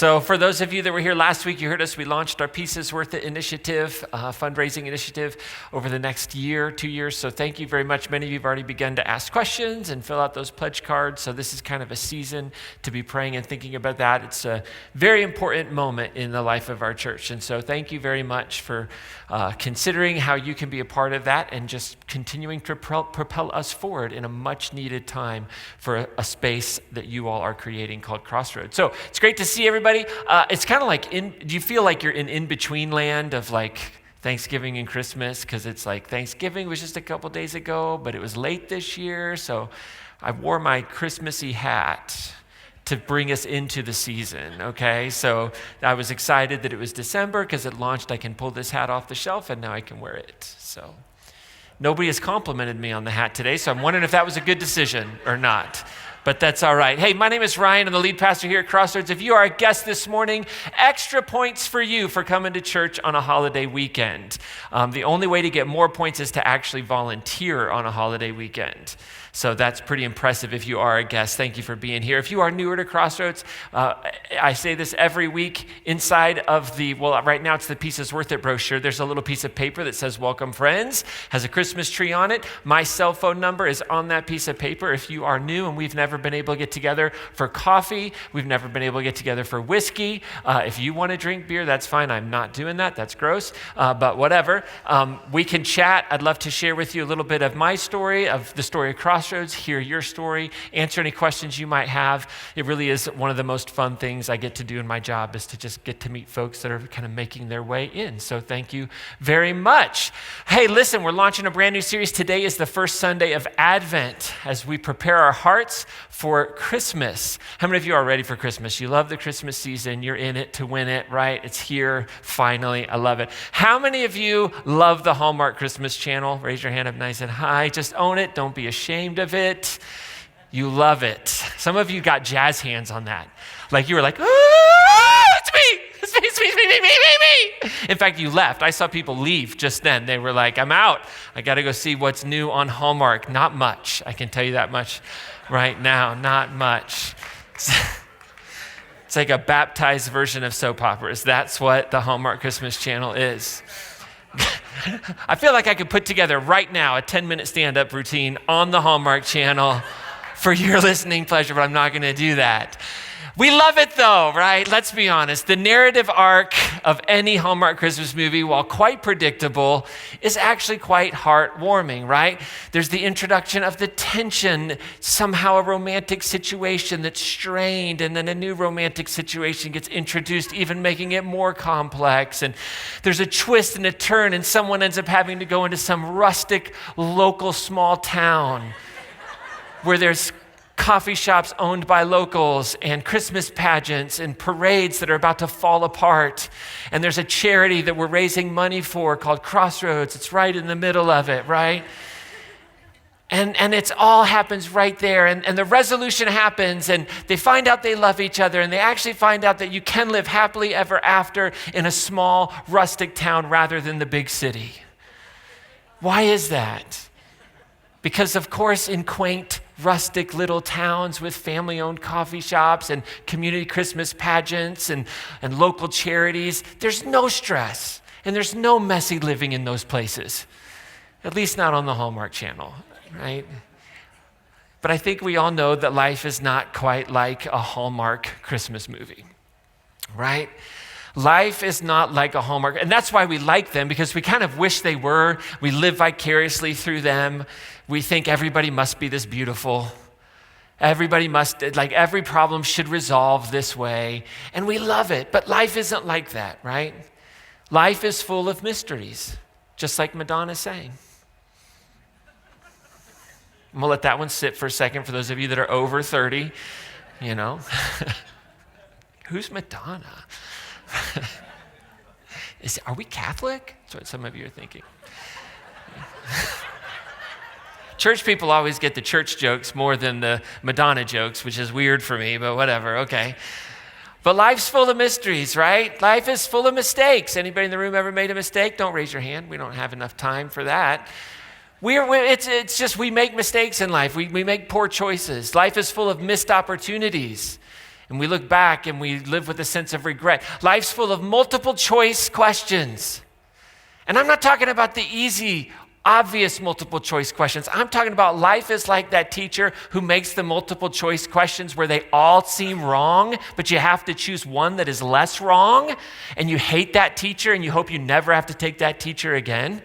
So for those of you that were here last week, you heard us, we launched our Pieces Worth It initiative, fundraising initiative over the next year, 2 years. So thank you very much. Many of you have already begun to ask questions and fill out those pledge cards. So this is kind of a season to be praying and thinking about that. It's a very important moment in the life of our church. And so thank you very much for considering how you can be a part of that and just continuing to propel us forward in a much needed time for a space that you all are creating called Crossroads. So it's great to see everybody. It's kind of like, do you feel like you're in between land of like Thanksgiving and Christmas? Because it's like Thanksgiving was just a couple days ago, but it was late this year. So I wore my Christmassy hat to bring us into the season, okay? So I was excited that it was December because it launched. I can pull this hat off the shelf and now I can wear it. So nobody has complimented me on the hat today, so I'm wondering if that was a good decision or not. But that's all right. Hey, my name is Ryan. I'm the lead pastor here at Crossroads. If you are a guest this morning, extra points for you for coming to church on a holiday weekend. The only way to get more points is to actually volunteer on a holiday weekend. So that's pretty impressive if you are a guest. Thank you for being here. If you are newer to Crossroads, I say this every week. Inside of right now it's the Pieces Worth It brochure. There's a little piece of paper that says welcome friends, has a Christmas tree on it. My cell phone number is on that piece of paper. If you are new and we've never been able to get together for coffee, we've never been able to get together for whiskey. If you want to drink beer, that's fine. I'm not doing that. That's gross. But whatever. We can chat. I'd love to share with you a little bit of my story, of the story of Crossroads, hear your story, answer any questions you might have. It really is one of the most fun things I get to do in my job is to just get to meet folks that are kind of making their way in. So thank you very much. Hey, listen, we're launching a brand new series. Today is the first Sunday of Advent as we prepare our hearts for Christmas. How many of you are ready for Christmas? You love the Christmas season. You're in it to win it, right? It's here finally. I love it. How many of you love the Hallmark Christmas channel? Raise your hand up nice and high. Just own it. Don't be ashamed of it. You love it. Some of you got jazz hands on that. Like you were like, it's me. It's me. In fact, you left. I saw people leave just then. They were like, I'm out. I got to go see what's new on Hallmark. Not much. I can tell you that much right now. Not much. It's like a baptized version of soap operas. That's what the Hallmark Christmas channel is. I feel like I could put together right now a 10-minute stand-up routine on the Hallmark channel for your listening pleasure, but I'm not going to do that. We love it though, right? Let's be honest. The narrative arc of any Hallmark Christmas movie, while quite predictable, is actually quite heartwarming, right? There's the introduction of the tension, somehow a romantic situation that's strained, and then a new romantic situation gets introduced, even making it more complex. And there's a twist and a turn, and someone ends up having to go into some rustic, local, small town where there's coffee shops owned by locals and Christmas pageants and parades that are about to fall apart. And there's a charity that we're raising money for called Crossroads. It's right in the middle of it, right? And it's all happens right there. And the resolution happens and they find out they love each other and they actually find out that you can live happily ever after in a small rustic town rather than the big city. Why is that? Because of course in quaint rustic little towns with family-owned coffee shops and community Christmas pageants and local charities, there's no stress and there's no messy living in those places, at least not on the Hallmark channel, right? But I think we all know that life is not quite like a Hallmark Christmas movie, right? Life is not like a Hallmark, and that's why we like them, because we kind of wish they were. We live vicariously through them. We think everybody must be this beautiful. Everybody must, like every problem should resolve this way, and we love it. But life isn't like that, right? Life is full of mysteries, just like Madonna sang. I'm gonna let that one sit for a second for those of you that are over 30, you know. Who's Madonna? Are we Catholic? That's what some of you are thinking. Church people always get the church jokes more than the Madonna jokes, which is weird for me, but whatever, okay. But life's full of mysteries, right? Life is full of mistakes. Anybody in the room ever made a mistake? Don't raise your hand. We don't have enough time for that. It's just we make mistakes in life. We make poor choices. Life is full of missed opportunities. And we look back and we live with a sense of regret. Life's full of multiple choice questions. And I'm not talking about the easy, obvious multiple choice questions. I'm talking about life is like that teacher who makes the multiple choice questions where they all seem wrong, but you have to choose one that is less wrong, and you hate that teacher and you hope you never have to take that teacher again.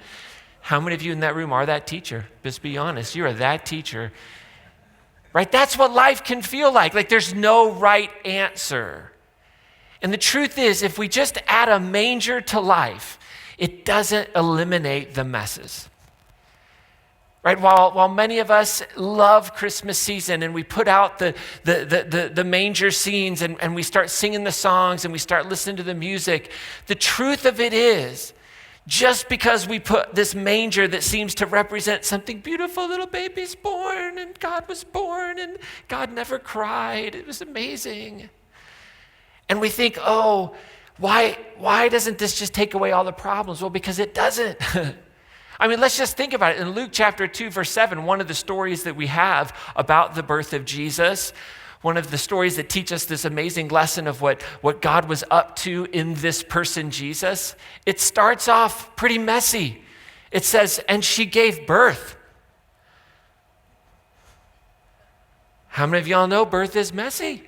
How many of you in that room are that teacher? Just be honest, you are that teacher. Right? That's what life can feel like. Like there's no right answer. And the truth is, if we just add a manger to life, it doesn't eliminate the messes. Right? While many of us love Christmas season and we put out the manger scenes and we start singing the songs and we start listening to the music, the truth of it is, just because we put this manger that seems to represent something beautiful, little baby's born and God was born and God never cried. It was amazing. And we think, oh, why doesn't this just take away all the problems? Well, because it doesn't. I mean, let's just think about it. In Luke chapter 2, verse 7, one of the stories that we have about the birth of Jesus, one of the stories that teach us this amazing lesson of what God was up to in this person, Jesus, it starts off pretty messy. It says, and she gave birth. How many of y'all know birth is messy?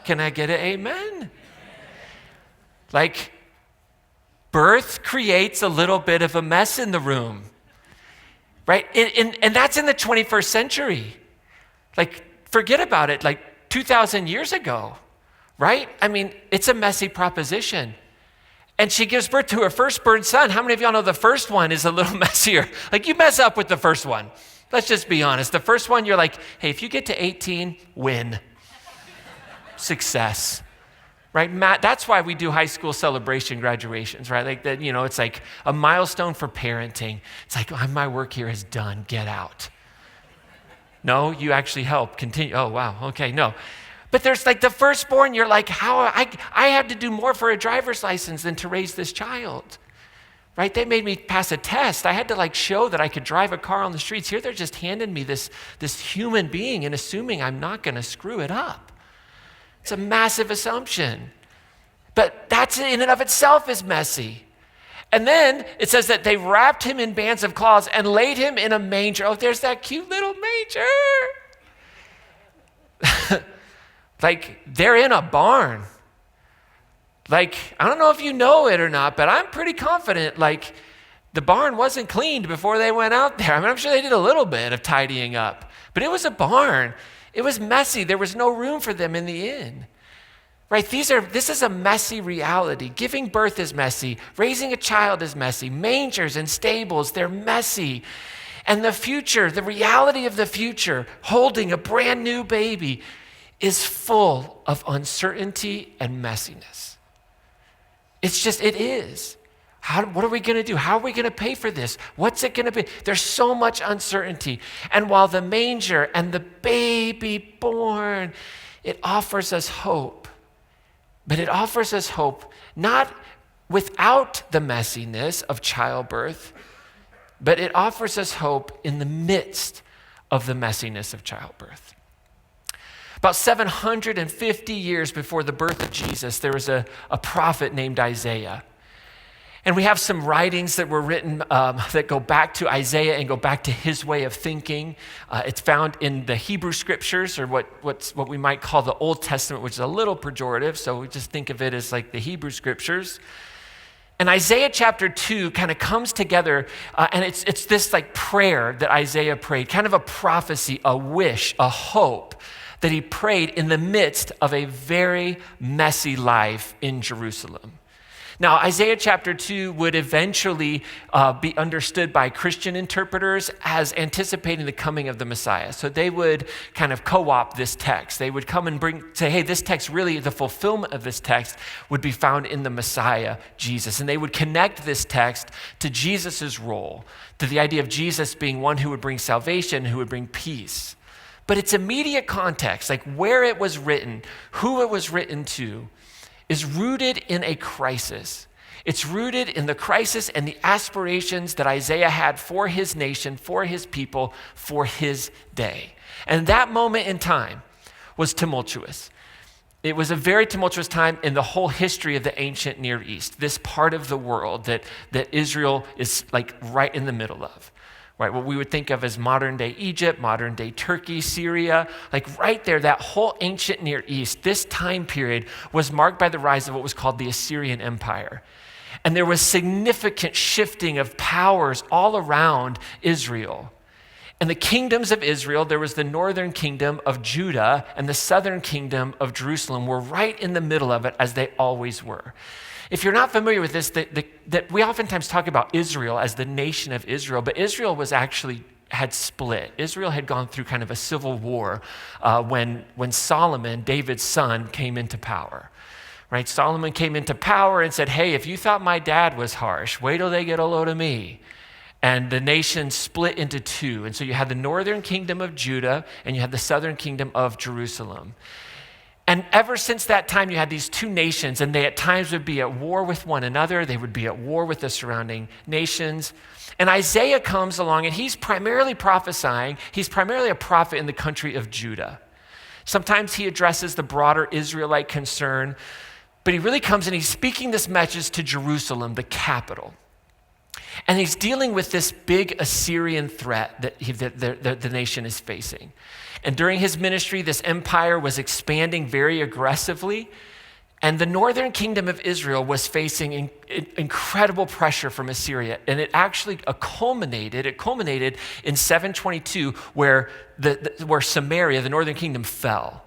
Can I get an amen? Like, birth creates a little bit of a mess in the room, right? And that's in the 21st century. Like, forget about it, like 2,000 years ago, right? I mean, it's a messy proposition. And she gives birth to her firstborn son. How many of y'all know the first one is a little messier? Like, you mess up with the first one. Let's just be honest. The first one, you're like, hey, if you get to 18, win. Success. Right, Matt, that's why we do high school celebration graduations, right? Like that, it's like a milestone for parenting. It's like, my work here is done, get out. No, you actually help continue. Oh, wow, okay, no. But there's like the firstborn, you're like, how I had to do more for a driver's license than to raise this child, right? They made me pass a test. I had to like show that I could drive a car on the streets. Here they're just handing me this human being and assuming I'm not gonna screw it up. It's a massive assumption. But that in and of itself is messy. And then it says that they wrapped him in bands of cloths and laid him in a manger. Oh, there's that cute little manger. Like, they're in a barn. Like, I don't know if you know it or not, but I'm pretty confident, like, the barn wasn't cleaned before they went out there. I mean, I'm sure they did a little bit of tidying up, but it was a barn. It was messy. There was no room for them in the inn. Right? This is a messy reality. Giving birth is messy. Raising a child is messy. Mangers and stables, they're messy. And the future, the reality of the future, holding a brand new baby, is full of uncertainty and messiness. It is. What are we going to do? How are we going to pay for this? What's it going to be? There's so much uncertainty. And while the manger and the baby born, it offers us hope. But it offers us hope not without the messiness of childbirth, but it offers us hope in the midst of the messiness of childbirth. About 750 years before the birth of Jesus, there was a prophet named Isaiah. And we have some writings that were written that go back to Isaiah and go back to his way of thinking. It's found in the Hebrew scriptures, or what we might call the Old Testament, which is a little pejorative, so we just think of it as like the Hebrew scriptures. And Isaiah chapter 2 kind of comes together, and it's this like prayer that Isaiah prayed, kind of a prophecy, a wish, a hope that he prayed in the midst of a very messy life in Jerusalem. Now, Isaiah chapter 2 would eventually be understood by Christian interpreters as anticipating the coming of the Messiah. So they would kind of co-opt this text. They would come and say, hey, this text really, the fulfillment of this text would be found in the Messiah, Jesus. And they would connect this text to Jesus's role, to the idea of Jesus being one who would bring salvation, who would bring peace. But its immediate context, like where it was written, who it was written to, is rooted in a crisis. It's rooted in the crisis and the aspirations that Isaiah had for his nation, for his people, for his day. And that moment in time was tumultuous. It was a very tumultuous time in the whole history of the ancient Near East, this part of the world that Israel is like right in the middle of, right? What we would think of as modern day Egypt, modern day Turkey, Syria, like right there, that whole ancient Near East, this time period was marked by the rise of what was called the Assyrian Empire. And there was significant shifting of powers all around Israel. And the kingdoms of Israel, there was the northern kingdom of Judah and the southern kingdom of Jerusalem were right in the middle of it, as they always were. If you're not familiar with this, that we oftentimes talk about Israel as the nation of Israel, but Israel had split. Israel had gone through kind of a civil war when Solomon, David's son, came into power. Right? Solomon came into power and said, hey, if you thought my dad was harsh, wait till they get a load of me. And the nation split into two. And so you had the northern kingdom of Judah and you had the southern kingdom of Jerusalem. And ever since that time, you had these two nations, and they at times would be at war with one another. They would be at war with the surrounding nations. And Isaiah comes along, and he's primarily prophesying. He's primarily a prophet in the country of Judah. Sometimes he addresses the broader Israelite concern, but he really comes and he's speaking this message to Jerusalem, the capital. And he's dealing with this big Assyrian threat that the nation is facing. And during his ministry, this empire was expanding very aggressively. And the northern kingdom of Israel was facing incredible pressure from Assyria. And it actually culminated in 722, where Samaria, the northern kingdom, fell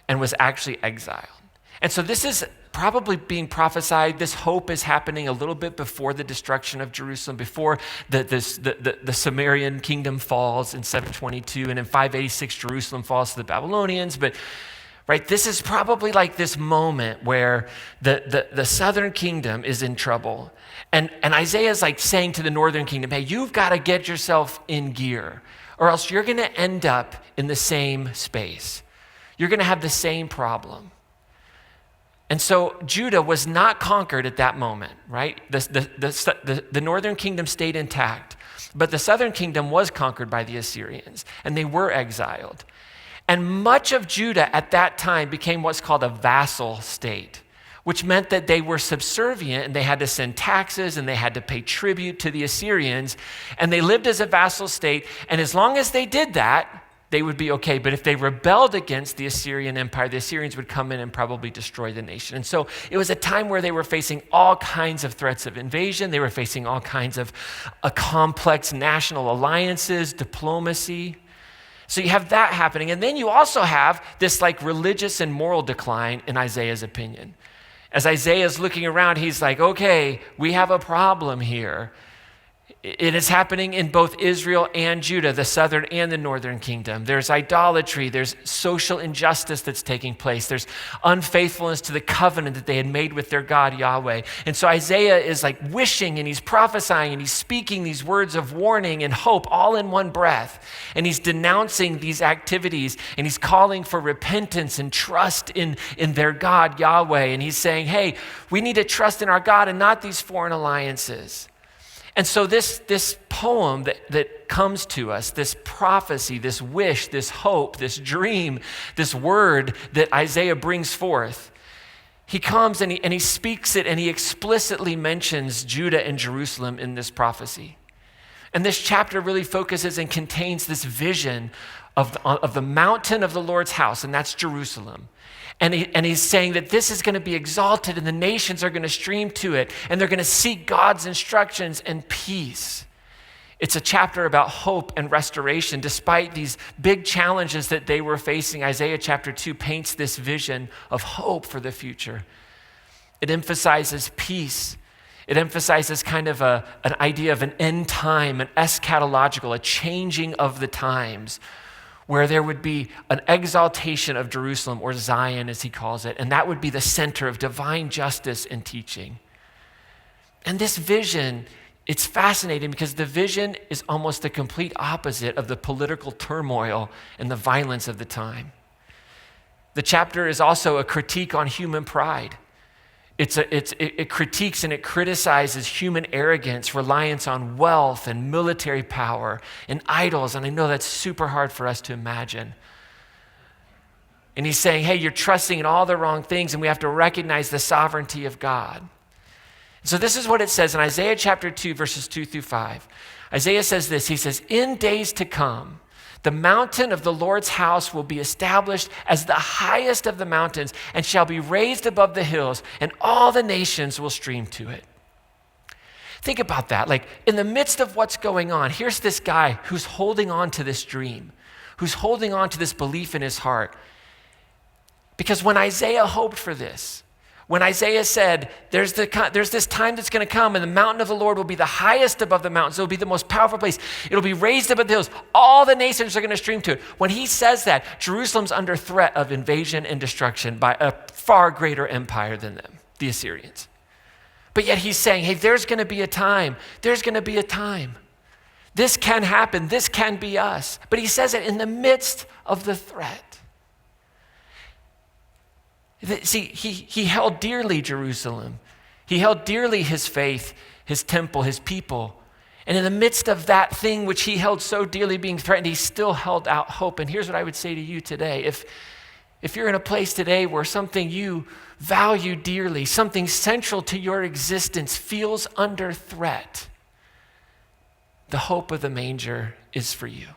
and was actually exiled. And so this is probably being prophesied. This hope is happening a little bit before the destruction of Jerusalem, before the Sumerian kingdom falls in 722, and in 586 Jerusalem falls to the Babylonians. But right, this is probably like this moment where the southern kingdom is in trouble, and Isaiah is like saying to the northern kingdom, hey, you've got to get yourself in gear, or else you're going to end up in the same space. You're going to have the same problem. And so Judah was not conquered at that moment, right? The northern kingdom stayed intact, but the southern kingdom was conquered by the Assyrians, and they were exiled. And much of Judah at that time became what's called a vassal state, which meant that they were subservient and they had to send taxes and they had to pay tribute to the Assyrians, and they lived as a vassal state. And as long as they did that, they would be okay. But if they rebelled against the Assyrian Empire, the Assyrians would come in and probably destroy the nation. And so it was a time where they were facing all kinds of threats of invasion. They were facing all kinds of complex national alliances, diplomacy. So you have that happening. And then you also have this like religious and moral decline in Isaiah's opinion. As Isaiah is looking around, he's like, okay, we have a problem here. It is happening in both Israel and Judah, the southern and the northern kingdom. There's idolatry, there's social injustice that's taking place, there's unfaithfulness to the covenant that they had made with their God, Yahweh. And so Isaiah is like wishing, and he's prophesying, and he's speaking these words of warning and hope all in one breath. And he's denouncing these activities, and he's calling for repentance and trust in their God, Yahweh. And he's saying, hey, we need to trust in our God and not these foreign alliances. And so this poem that comes to us, this prophecy, this wish, this hope, this dream, this word that Isaiah brings forth, he comes and he speaks it, and he explicitly mentions Judah and Jerusalem in this prophecy. And this chapter really focuses and contains this vision of the mountain of the Lord's house, and that's Jerusalem. And he's saying that this is going to be exalted, and the nations are going to stream to it, and they're going to seek God's instructions and peace. It's a chapter about hope and restoration. Despite these big challenges that they were facing, Isaiah chapter 2 paints this vision of hope for the future. It emphasizes peace. It emphasizes kind of an idea of an end time, an eschatological, a changing of the times, where there would be an exaltation of Jerusalem, or Zion as he calls it, and that would be the center of divine justice and teaching. And this vision, it's fascinating because the vision is almost the complete opposite of the political turmoil and the violence of the time. The chapter is also a critique on human pride. It critiques and it criticizes human arrogance, reliance on wealth and military power and idols. And I know that's super hard for us to imagine. And he's saying, hey, you're trusting in all the wrong things, and we have to recognize the sovereignty of God. So this is what it says in Isaiah chapter 2, verses 2 through 5. Isaiah says this, he says, in days to come, the mountain of the Lord's house will be established as the highest of the mountains and shall be raised above the hills, and all the nations will stream to it. Think about that. Like, in the midst of what's going on, here's this guy who's holding on to this dream, who's holding on to this belief in his heart. Because when Isaiah hoped for this, when Isaiah said, there's this time that's going to come and the mountain of the Lord will be the highest above the mountains. It'll be the most powerful place. It'll be raised above the hills. All the nations are going to stream to it. When he says that, Jerusalem's under threat of invasion and destruction by a far greater empire than them, the Assyrians. But yet he's saying, hey, there's going to be a time. There's going to be a time. This can happen. This can be us. But he says it in the midst of the threat. See, he held dearly Jerusalem. He held dearly his faith, his temple, his people. And in the midst of that thing which he held so dearly being threatened, he still held out hope. And here's what I would say to you today. If you're in a place today where something you value dearly, something central to your existence feels under threat, the hope of the manger is for you.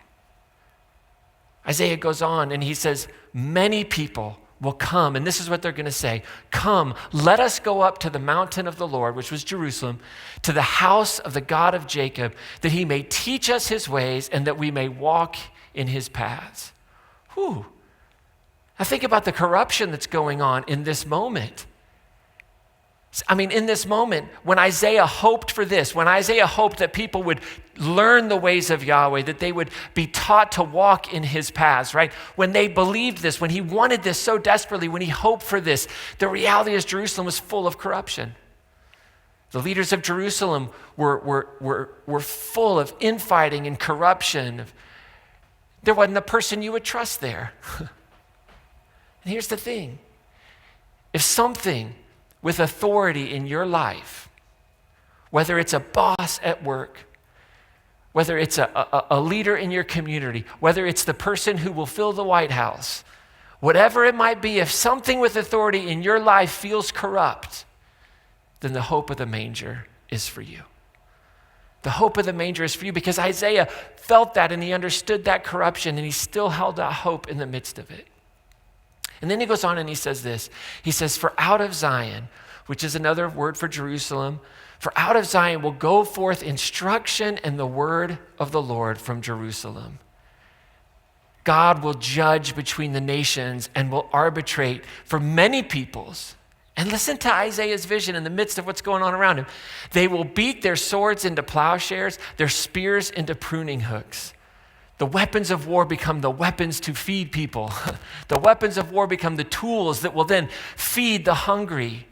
Isaiah goes on and he says, many people will come, and this is what they're going to say. Come, let us go up to the mountain of the Lord, which was Jerusalem, to the house of the God of Jacob, that he may teach us his ways and that we may walk in his paths. Whew. Now think about the corruption that's going on in this moment. I mean, in this moment, when Isaiah hoped for this, when Isaiah hoped that people would learn the ways of Yahweh, that they would be taught to walk in his paths, right? When they believed this, when he wanted this so desperately, when he hoped for this, the reality is Jerusalem was full of corruption. The leaders of Jerusalem were full of infighting and corruption. There wasn't a person you would trust there. And here's the thing. If something with authority in your life, whether it's a boss at work, whether it's a leader in your community, whether it's the person who will fill the White House, whatever it might be, if something with authority in your life feels corrupt, then the hope of the manger is for you. The hope of the manger is for you because Isaiah felt that and he understood that corruption and he still held out hope in the midst of it. And then he goes on and he says this. He says, for out of Zion, which is another word for Jerusalem, for out of Zion will go forth instruction and the word of the Lord from Jerusalem. God will judge between the nations and will arbitrate for many peoples. And listen to Isaiah's vision in the midst of what's going on around him. They will beat their swords into plowshares, their spears into pruning hooks. The weapons of war become the weapons to feed people. The weapons of war become the tools that will then feed the hungry.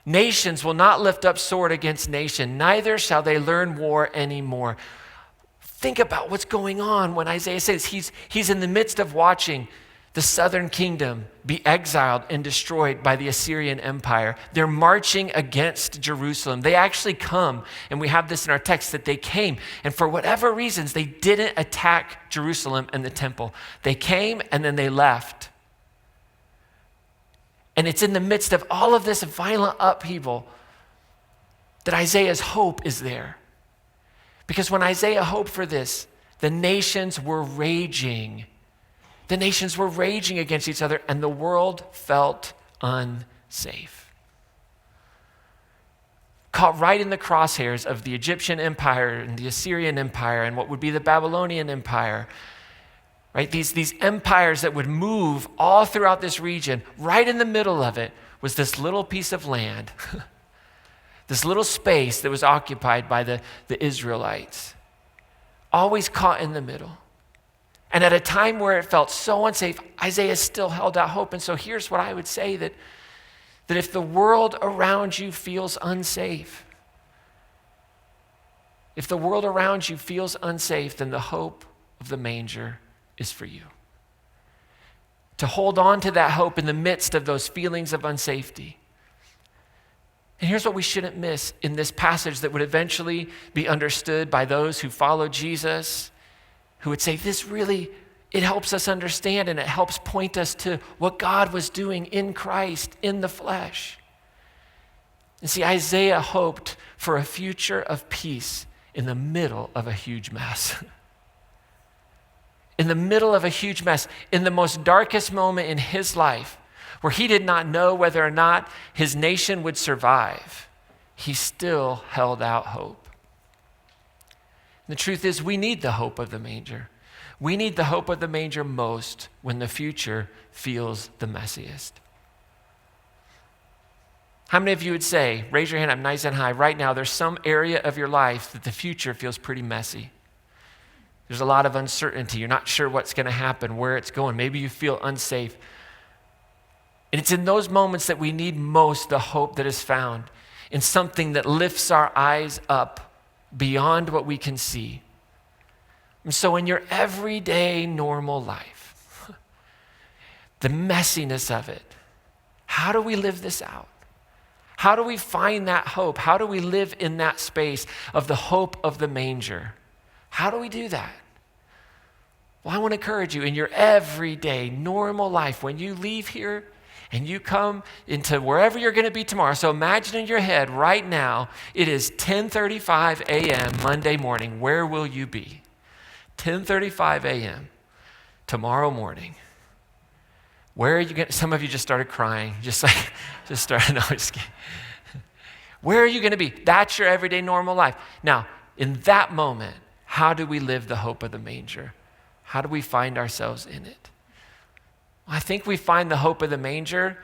Nations will not lift up sword against nation, neither shall they learn war anymore. Think about what's going on when Isaiah says he's in the midst of watching the southern kingdom be exiled and destroyed by the Assyrian Empire. They're marching against Jerusalem. They actually come, and we have this in our text, that they came, and for whatever reasons, they didn't attack Jerusalem and the temple. They came, and then they left. And it's in the midst of all of this violent upheaval that Isaiah's hope is there. Because when Isaiah hoped for this, the nations were raging. The nations were raging against each other, and the world felt unsafe. Caught right in the crosshairs of the Egyptian Empire and the Assyrian Empire and what would be the Babylonian Empire, right? These empires that would move all throughout this region. Right in the middle of it was this little piece of land, this little space that was occupied by the Israelites, always caught in the middle. And at a time where it felt so unsafe, Isaiah still held out hope. And so here's what I would say, that if the world around you feels unsafe, if the world around you feels unsafe, then the hope of the manger is for you. To hold on to that hope in the midst of those feelings of unsafety. And here's what we shouldn't miss in this passage that would eventually be understood by those who follow Jesus, who would say, this really it helps us understand and it helps point us to what God was doing in Christ, in the flesh. And see, Isaiah hoped for a future of peace in the middle of a huge mess. In the middle of a huge mess, in the most darkest moment in his life, where he did not know whether or not his nation would survive, he still held out hope. And the truth is, we need the hope of the manger. We need the hope of the manger most when the future feels the messiest. How many of you would say, raise your hand up nice and high, right now there's some area of your life that the future feels pretty messy? There's a lot of uncertainty. You're not sure what's going to happen, where it's going. Maybe you feel unsafe. And it's in those moments that we need most the hope that is found in something that lifts our eyes up beyond what we can see. And so in your everyday normal life, the messiness of it, how do we live this out? How do we find that hope? How do we live in that space of the hope of the manger? How do we do that? Well, I want to encourage you in your everyday normal life, when you leave here and you come into wherever you're going to be tomorrow. So imagine in your head right now, it is 10:35 a.m. Monday morning. Where will you be? 10:35 a.m. tomorrow morning. Where are you going? Some of you just started crying. Just started. No, just kidding. Where are you going to be? That's your everyday normal life. Now, in that moment, how do we live the hope of the manger? How do we find ourselves in it? Well, I think we find the hope of the manger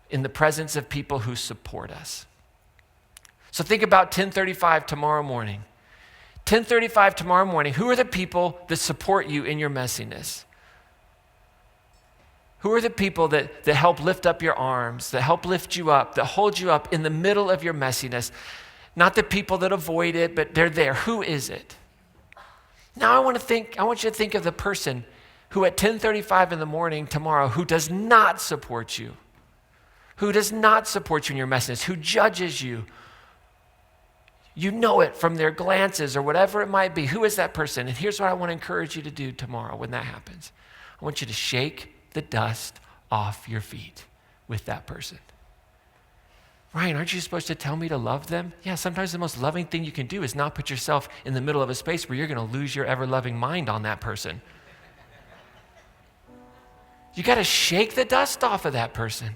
in the presence of people who support us. So think about 10:35 tomorrow morning. 10:35 tomorrow morning, who are the people that support you in your messiness? Who are the people that help lift up your arms, that help lift you up, that hold you up in the middle of your messiness? Not the people that avoid it, but they're there. Who is it? Now I want you to think of the person who at 10:35 in the morning tomorrow, who does not support you, who does not support you in your messiness, who judges you. You know it from their glances or whatever it might be. Who is that person? And here's what I want to encourage you to do tomorrow when that happens. I want you to shake the dust off your feet with that person. Ryan, aren't you supposed to tell me to love them? Yeah, sometimes the most loving thing you can do is not put yourself in the middle of a space where you're going to lose your ever-loving mind on that person. You got to shake the dust off of that person.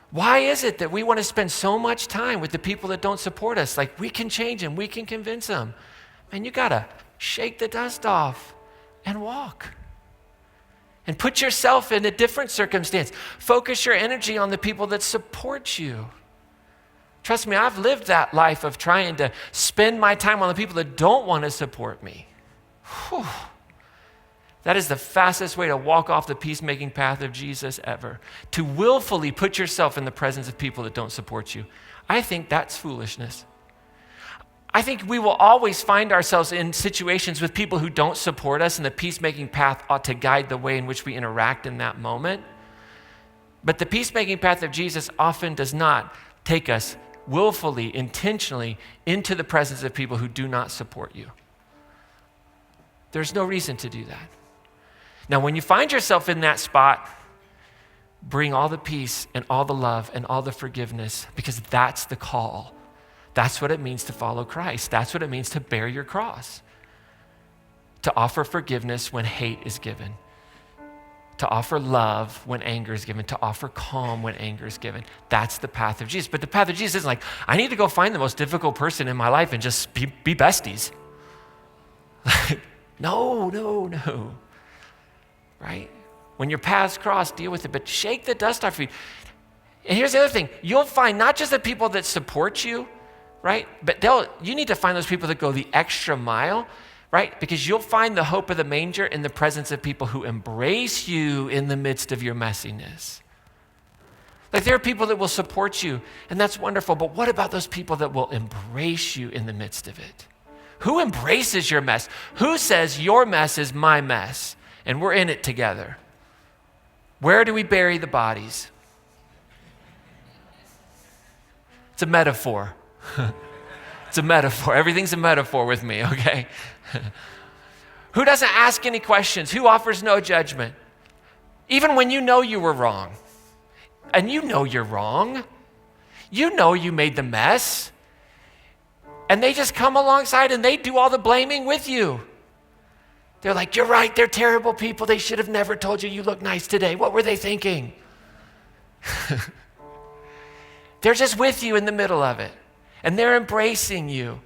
Why is it that we want to spend so much time with the people that don't support us? Like, we can change them, we can convince them. Man, you got to shake the dust off and walk. And put yourself in a different circumstance. Focus your energy on the people that support you. Trust me, I've lived that life of trying to spend my time on the people that don't want to support me. Whew. That is the fastest way to walk off the peacemaking path of Jesus ever. To willfully put yourself in the presence of people that don't support you. I think that's foolishness. I think we will always find ourselves in situations with people who don't support us, and the peacemaking path ought to guide the way in which we interact in that moment. But the peacemaking path of Jesus often does not take us willfully, intentionally into the presence of people who do not support you. There's no reason to do that. Now, when you find yourself in that spot, bring all the peace and all the love and all the forgiveness, because that's the call. That's what it means to follow Christ. That's what it means to bear your cross. To offer forgiveness when hate is given. To offer love when anger is given. To offer calm when anger is given. That's the path of Jesus. But the path of Jesus isn't like, I need to go find the most difficult person in my life and just be besties. No. Right? When your paths cross, deal with it. But shake the dust off your feet. And here's the other thing. You'll find not just the people that support you, right? But you need to find those people that go the extra mile, right? Because you'll find the hope of the manger in the presence of people who embrace you in the midst of your messiness. Like, there are people that will support you, and that's wonderful. But what about those people that will embrace you in the midst of it? Who embraces your mess? Who says your mess is my mess, and we're in it together? Where do we bury the bodies? It's a metaphor. It's a metaphor. Everything's a metaphor with me, okay? Who doesn't ask any questions? Who offers no judgment? Even when you know you were wrong. And you know you're wrong. You know you made the mess. And they just come alongside and they do all the blaming with you. They're like, you're right, they're terrible people. They should have never told you look nice today. What were they thinking? They're just with you in the middle of it. And they're embracing you.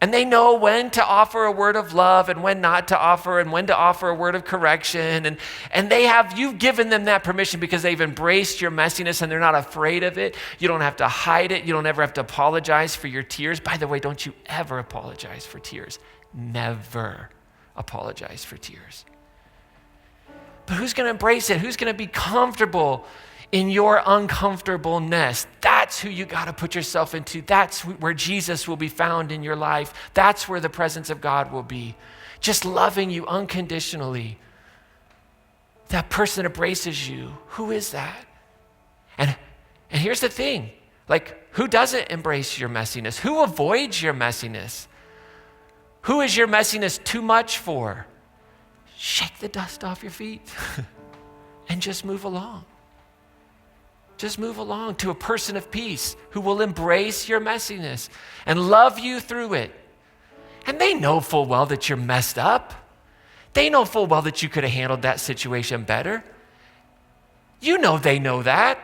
And they know when to offer a word of love and when not to offer and when to offer a word of correction. And you've given them that permission because they've embraced your messiness and they're not afraid of it. You don't have to hide it. You don't ever have to apologize for your tears. By the way, don't you ever apologize for tears. Never apologize for tears. But who's going to embrace it? Who's going to be comfortable in your uncomfortableness? That's who you got to put yourself into. That's where Jesus will be found in your life. That's where the presence of God will be. Just loving you unconditionally. That person embraces you. Who is that? And here's the thing. Like, who doesn't embrace your messiness? Who avoids your messiness? Who is your messiness too much for? Shake the dust off your feet and just move along. Just move along to a person of peace who will embrace your messiness and love you through it. And they know full well that you're messed up. They know full well that you could have handled that situation better. You know they know that.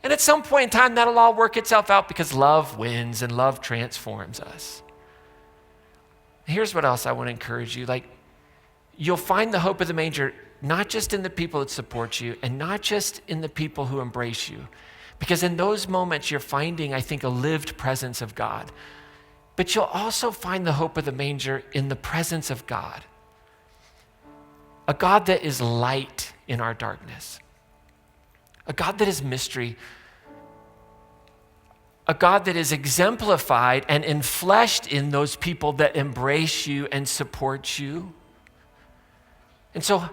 And at some point in time, that'll all work itself out because love wins and love transforms us. Here's what else I want to encourage you. Like, you'll find the hope of the manger not just in the people that support you and not just in the people who embrace you. Because in those moments, you're finding, I think, a lived presence of God. But you'll also find the hope of the manger in the presence of God. A God that is light in our darkness. A God that is mystery. A God that is exemplified and enfleshed in those people that embrace you and support you. And so,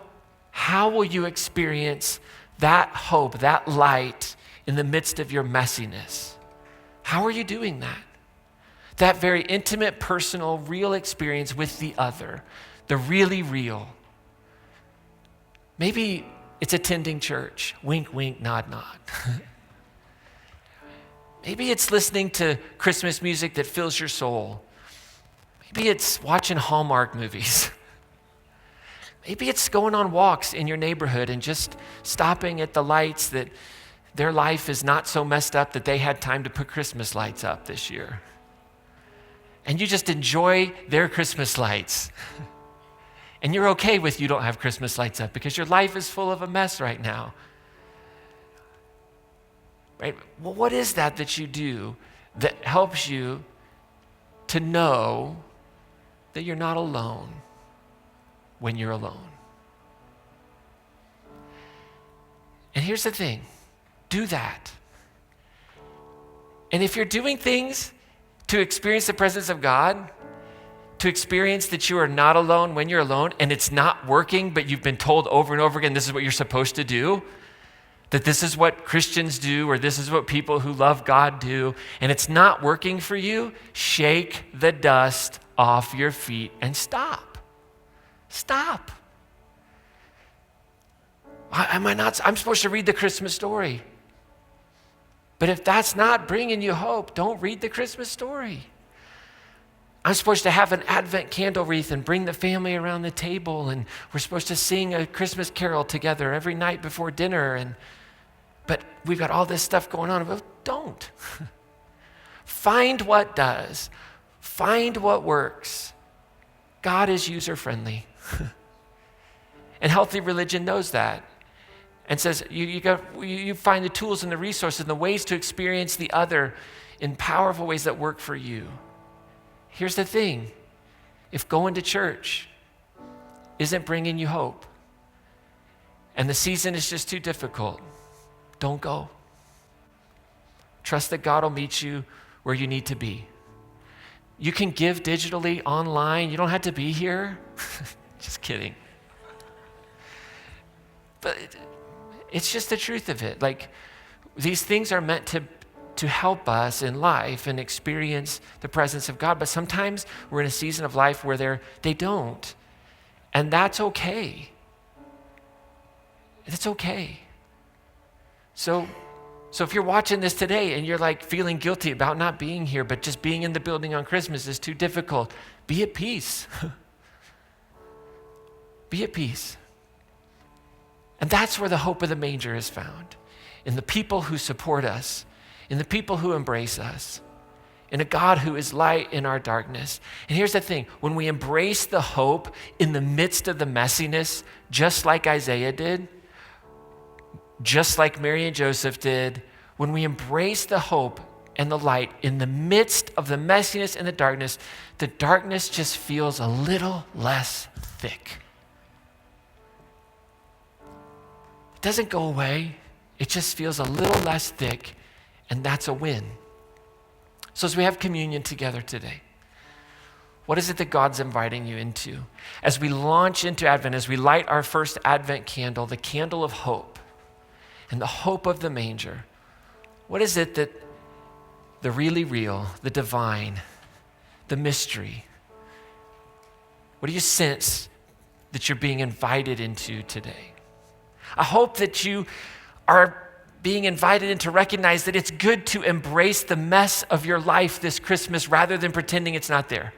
how will you experience that hope, that light in the midst of your messiness? How are you doing that? That very intimate, personal, real experience with the other, the really real. Maybe it's attending church, wink, wink, nod, nod. Maybe it's listening to Christmas music that fills your soul. Maybe it's watching Hallmark movies. Maybe it's going on walks in your neighborhood and just stopping at the lights that their life is not so messed up that they had time to put Christmas lights up this year. And you just enjoy their Christmas lights. And you're okay with you don't have Christmas lights up because your life is full of a mess right now. Right? Well, what is that you do that helps you to know that you're not alone when you're alone? And here's the thing, do that. And if you're doing things to experience the presence of God, to experience that you are not alone when you're alone and it's not working, but you've been told over and over again, this is what you're supposed to do, that this is what Christians do, or this is what people who love God do, and it's not working for you, shake the dust off your feet and stop. Stop. I'm supposed to read the Christmas story. But if that's not bringing you hope, don't read the Christmas story. I'm supposed to have an Advent candle wreath and bring the family around the table, and we're supposed to sing a Christmas carol together every night before dinner, but we've got all this stuff going on. Well, don't. Find what does. Find what works. God is user-friendly. And healthy religion knows that and says you find the tools and the resources and the ways to experience the other in powerful ways that work for you. Here's the thing. If going to church isn't bringing you hope and the season is just too difficult, don't go. Trust that God will meet you where you need to be. You can give digitally, online. You don't have to be here. Just kidding. But it's just the truth of it. Like, these things are meant to help us in life and experience the presence of God. But sometimes we're in a season of life where they don't. And that's okay. It's okay. So if you're watching this today and you're like feeling guilty about not being here, but just being in the building on Christmas is too difficult, be at peace. Be at peace. And that's where the hope of the manger is found. In the people who support us, in the people who embrace us, in a God who is light in our darkness. And here's the thing, when we embrace the hope in the midst of the messiness, just like Isaiah did, just like Mary and Joseph did, when we embrace the hope and the light in the midst of the messiness and the darkness just feels a little less thick. It doesn't go away. It just feels a little less thick, and that's a win. So as we have communion together today, what is it that God's inviting you into? As we launch into Advent, as we light our first Advent candle, the candle of hope, and the hope of the manger, what is it that the really real, the divine, the mystery, what do you sense that you're being invited into today? I hope that you are being invited in to recognize that it's good to embrace the mess of your life this Christmas rather than pretending it's not there.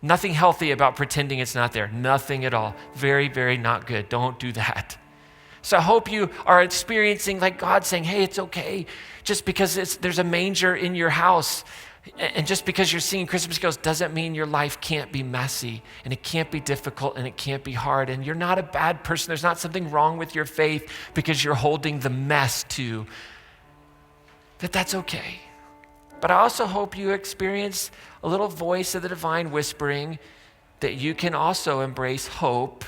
Nothing healthy about pretending it's not there. Nothing at all. Very, very not good. Don't do that. So I hope you are experiencing like God saying, hey, it's okay. Just because there's a manger in your house and just because you're singing Christmas carols doesn't mean your life can't be messy and it can't be difficult and it can't be hard. And you're not a bad person. There's not something wrong with your faith because you're holding the mess too. That's okay. But I also hope you experience a little voice of the divine whispering that you can also embrace hope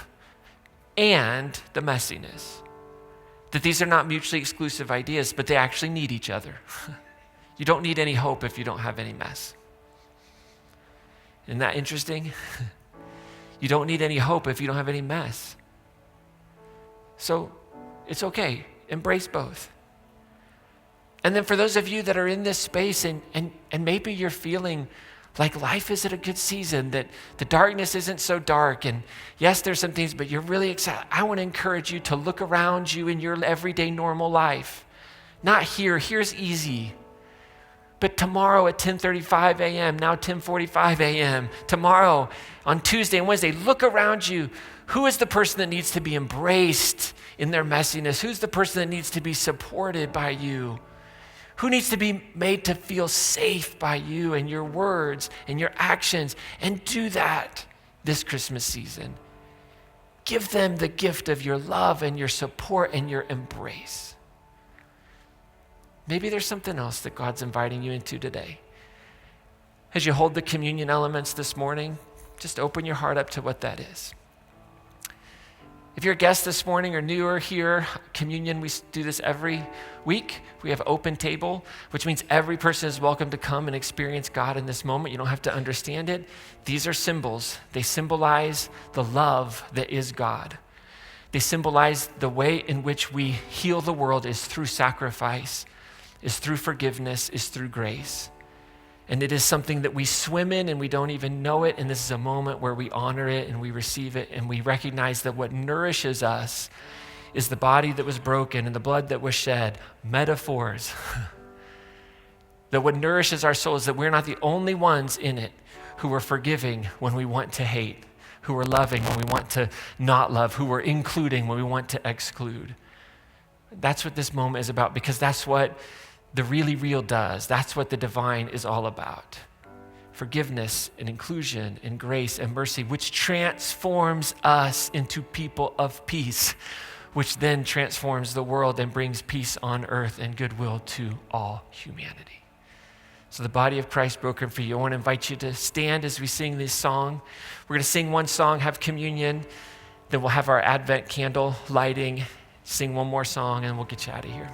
and the messiness. That these are not mutually exclusive ideas, but they actually need each other. You don't need any hope if you don't have any mess. Isn't that interesting? You don't need any hope if you don't have any mess. So it's okay. Embrace both. And then for those of you that are in this space and maybe you're feeling like life is at a good season, that the darkness isn't so dark, and yes, there's some things, but you're really excited. I want to encourage you to look around you in your everyday normal life. Not here, here's easy. But tomorrow at 10:35 a.m., now 10:45 a.m., tomorrow on Tuesday and Wednesday, look around you. Who is the person that needs to be embraced in their messiness? Who's the person that needs to be supported by you? Who needs to be made to feel safe by you and your words and your actions? And do that this Christmas season. Give them the gift of your love and your support and your embrace. Maybe there's something else that God's inviting you into today. As you hold the communion elements this morning, just open your heart up to what that is. If you're a guest this morning or newer here, communion, we do this every week. We have open table, which means every person is welcome to come and experience God in this moment. You don't have to understand it. These are symbols. They symbolize the love that is God. They symbolize the way in which we heal the world is through sacrifice, is through forgiveness, is through grace. And it is something that we swim in and we don't even know it. And this is a moment where we honor it and we receive it and we recognize that what nourishes us is the body that was broken and the blood that was shed. Metaphors. That what nourishes our soul is that we're not the only ones in it who are forgiving when we want to hate, who are loving when we want to not love, who are including when we want to exclude. That's what this moment is about, because that's what the really real does. That's what the divine is all about. Forgiveness and inclusion and grace and mercy, which transforms us into people of peace, which then transforms the world and brings peace on earth and goodwill to all humanity. So the body of Christ broken for you. I want to invite you to stand as we sing this song. We're going to sing one song, have communion, then we'll have our Advent candle lighting, sing one more song, and we'll get you out of here.